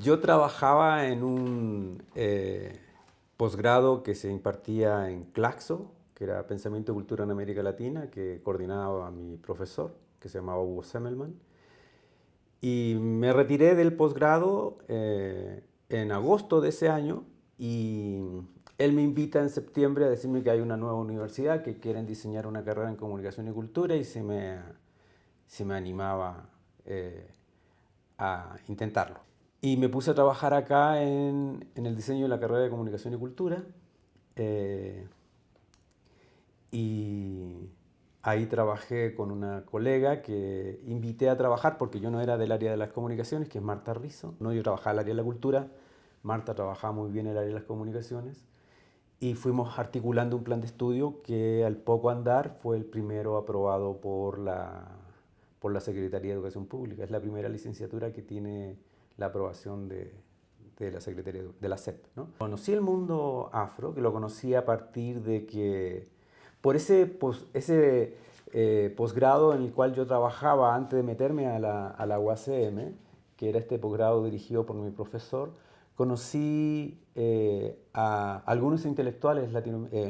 Yo trabajaba en un posgrado que se impartía en Claxo, que era Pensamiento y Cultura en América Latina, que coordinaba mi profesor, que se llamaba Hugo Semmelman. Y me retiré del posgrado en agosto de ese año y él me invita en septiembre a decirme que hay una nueva universidad que quieren diseñar una carrera en comunicación y cultura y si me animaba a intentarlo. Y me puse a trabajar acá en el diseño de la carrera de comunicación y cultura. eh, y ahí trabajé con una colega que invité a trabajar porque yo no era del área de las comunicaciones, que es Marta Rizzo. No, yo trabajaba en el área de la cultura, Marta trabajaba muy bien en el área de las comunicaciones. Y fuimos articulando un plan de estudio que al poco andar fue el primero aprobado por la Secretaría de Educación Pública. Es la primera licenciatura que tiene la aprobación de la Secretaría de la SEP, ¿no? Conocí el mundo afro, que lo conocí a partir de que, por ese posgrado en el cual yo trabajaba antes de meterme a la UACM, que era este posgrado dirigido por mi profesor, conocí a algunos intelectuales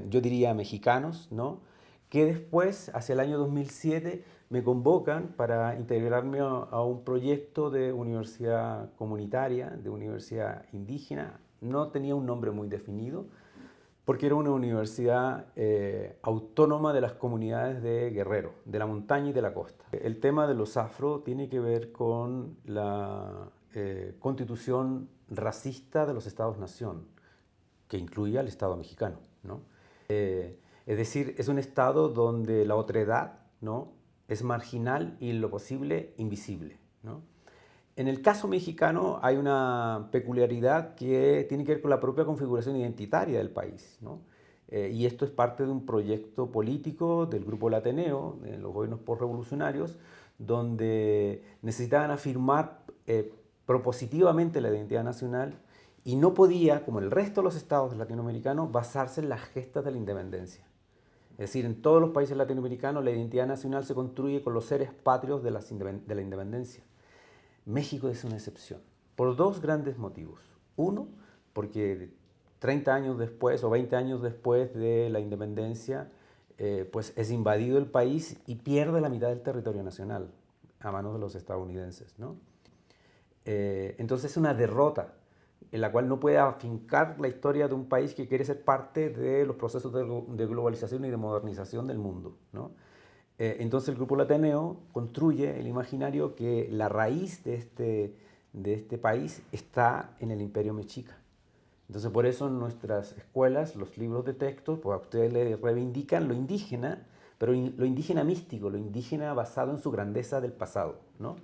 yo diría mexicanos, ¿no? Que después, hacia el año 2007, me convocan para integrarme a un proyecto de universidad comunitaria, de universidad indígena. No tenía un nombre muy definido, porque era una universidad autónoma de las comunidades de Guerrero, de la montaña y de la costa. El tema de los afro tiene que ver con la constitución racista de los estados-nación, que incluye al Estado mexicano, ¿no? Es decir, es un Estado donde la otredad, ¿no?, es marginal y en lo posible invisible, ¿no? En el caso mexicano hay una peculiaridad que tiene que ver con la propia configuración identitaria del país, ¿no? Y esto es parte de un proyecto político del Grupo del Ateneo, de los gobiernos postrevolucionarios, donde necesitaban afirmar propositivamente la identidad nacional y no podía, como el resto de los estados latinoamericanos, basarse en las gestas de la independencia. Es decir, en todos los países latinoamericanos la identidad nacional se construye con los seres patrios de la independencia. México es una excepción, por dos grandes motivos. Uno, porque 30 años después o 20 años después de la independencia, pues es invadido el país y pierde la mitad del territorio nacional a manos de los estadounidenses, ¿no? Entonces es una derrota en la cual no puede afincar la historia de un país que quiere ser parte de los procesos de globalización y de modernización del mundo, ¿no? Entonces el Grupo Ateneo construye el imaginario que la raíz de este país está en el Imperio Mexica. Entonces por eso en nuestras escuelas, los libros de texto, pues a ustedes le reivindican lo indígena, pero lo indígena místico, lo indígena basado en su grandeza del pasado, ¿no?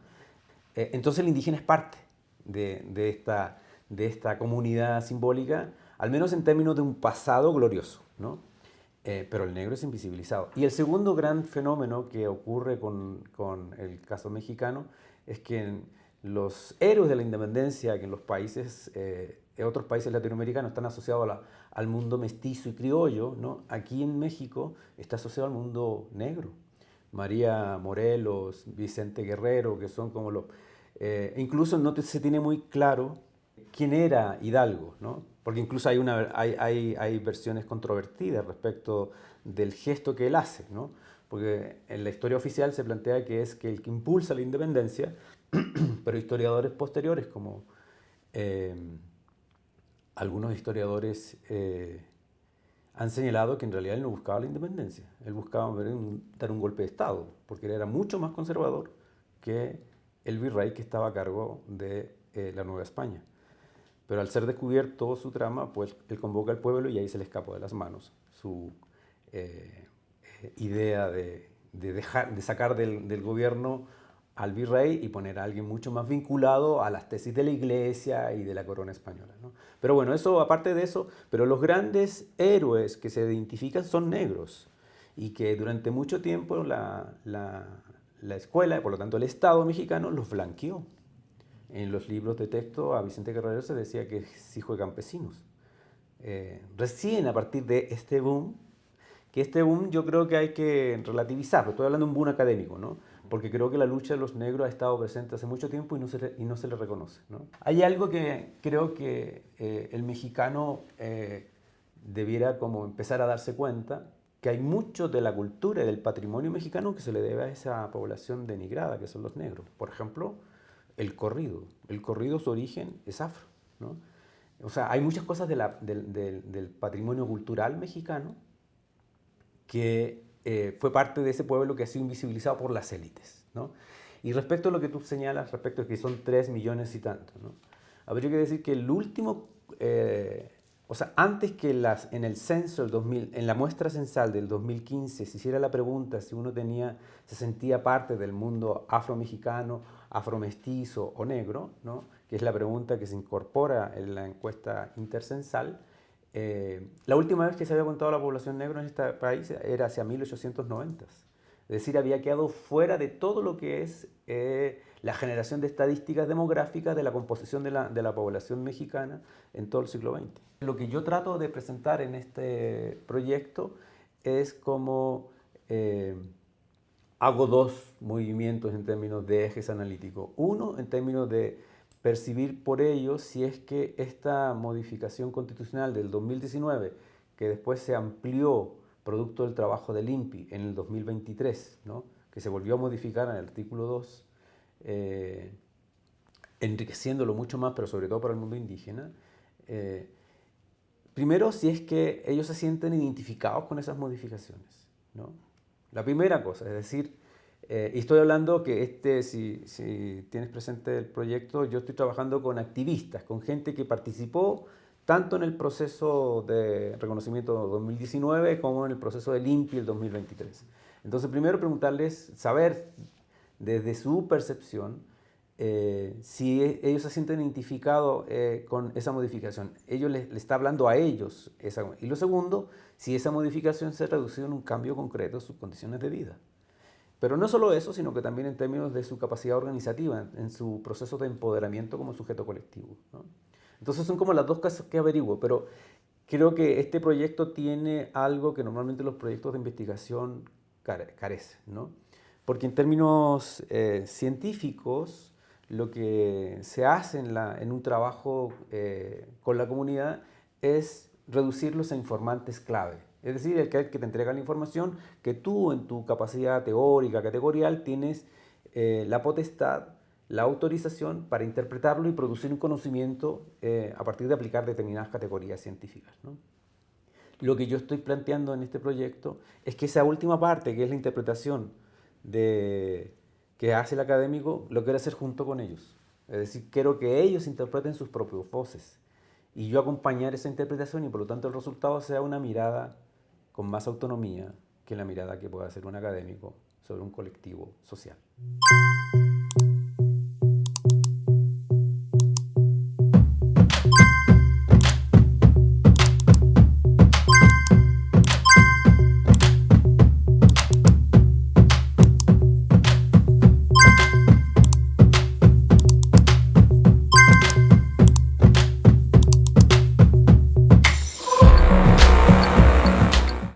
Entonces el indígena es parte de esta comunidad simbólica, al menos en términos de un pasado glorioso, ¿no? Pero el negro es invisibilizado. Y el segundo gran fenómeno que ocurre con el caso mexicano es que los héroes de la independencia, que en otros países latinoamericanos están asociados al mundo mestizo y criollo, ¿no? Aquí en México está asociado al mundo negro. María Morelos, Vicente Guerrero, que son como los... incluso no se tiene muy claro quién era Hidalgo, ¿no? Porque incluso hay versiones controvertidas respecto del gesto que él hace, ¿no? Porque en la historia oficial se plantea que es que el que impulsa la independencia, pero historiadores posteriores, como eh, algunos historiadores han señalado que en realidad él no buscaba la independencia, él buscaba dar un golpe de Estado, porque él era mucho más conservador que el virrey que estaba a cargo de la Nueva España. Pero al ser descubierto su trama, pues él convoca al pueblo y ahí se le escapó de las manos su idea de sacar del gobierno al virrey y poner a alguien mucho más vinculado a las tesis de la iglesia y de la corona española, ¿no? Pero bueno, eso aparte de eso, pero los grandes héroes que se identifican son negros y que durante mucho tiempo la escuela, y por lo tanto el Estado mexicano, los blanqueó. En los libros de texto a Vicente Guerrero se decía que es hijo de campesinos. Recién a partir de este boom yo creo que hay que relativizarlo, estoy hablando de un boom académico, ¿no? porque creo que la lucha de los negros ha estado presente hace mucho tiempo y no se le reconoce, ¿no? Hay algo que creo que el mexicano debiera como empezar a darse cuenta, que hay mucho de la cultura y del patrimonio mexicano que se le debe a esa población denigrada, que son los negros. Por ejemplo, el corrido. El corrido, su origen es afro, ¿no? O sea, hay muchas cosas del patrimonio cultural mexicano que fue parte de ese pueblo que ha sido invisibilizado por las élites, ¿no? Y respecto a lo que tú señalas, respecto a que son 3 millones y tanto, ¿no? Habría que decir que el último, o sea, antes que en el censo del 2000, en la muestra censal del 2015, se hiciera la pregunta si uno se sentía parte del mundo afromexicano, afromestizo o negro, ¿no? Que es la pregunta que se incorpora en la encuesta intercensal. La última vez que se había contado la población negra en este país era hacia 1890. Es decir, había quedado fuera de todo lo que es la generación de estadísticas demográficas de la composición de la población mexicana en todo el siglo XX. Lo que yo trato de presentar en este proyecto es cómo hago 2 movimientos en términos de ejes analíticos. Uno, en términos de percibir por ello si es que esta modificación constitucional del 2019, que después se amplió producto del trabajo del INPI en el 2023, ¿no? Que se volvió a modificar en el artículo 2, enriqueciéndolo mucho más, pero sobre todo para el mundo indígena. Primero, si es que ellos se sienten identificados con esas modificaciones, ¿no? La primera cosa, es decir, y estoy hablando que si tienes presente el proyecto, yo estoy trabajando con activistas, con gente que participó tanto en el proceso de reconocimiento 2019 como en el proceso del INPI el 2023. Entonces, primero preguntarles, saber desde su percepción si ellos se sienten identificados con esa modificación. Ellos les está hablando a ellos. Y lo segundo, si esa modificación se ha reducido en un cambio concreto de sus condiciones de vida. Pero no solo eso, sino que también en términos de su capacidad organizativa, en su proceso de empoderamiento como sujeto colectivo, ¿no? Entonces son como las 2 cosas que averiguo, pero creo que este proyecto tiene algo que normalmente los proyectos de investigación carecen, ¿no? Porque en términos científicos, lo que se hace en un trabajo con la comunidad es reducirlos a informantes clave. Es decir, el que te entrega la información que tú en tu capacidad teórica, categorial, tienes la potestad, la autorización para interpretarlo y producir un conocimiento a partir de aplicar determinadas categorías científicas, ¿no? Lo que yo estoy planteando en este proyecto es que esa última parte, que es la interpretación que hace el académico, lo quiero hacer junto con ellos. Es decir, quiero que ellos interpreten sus propias voces y yo acompañar esa interpretación y por lo tanto el resultado sea una mirada con más autonomía que la mirada que pueda hacer un académico sobre un colectivo social.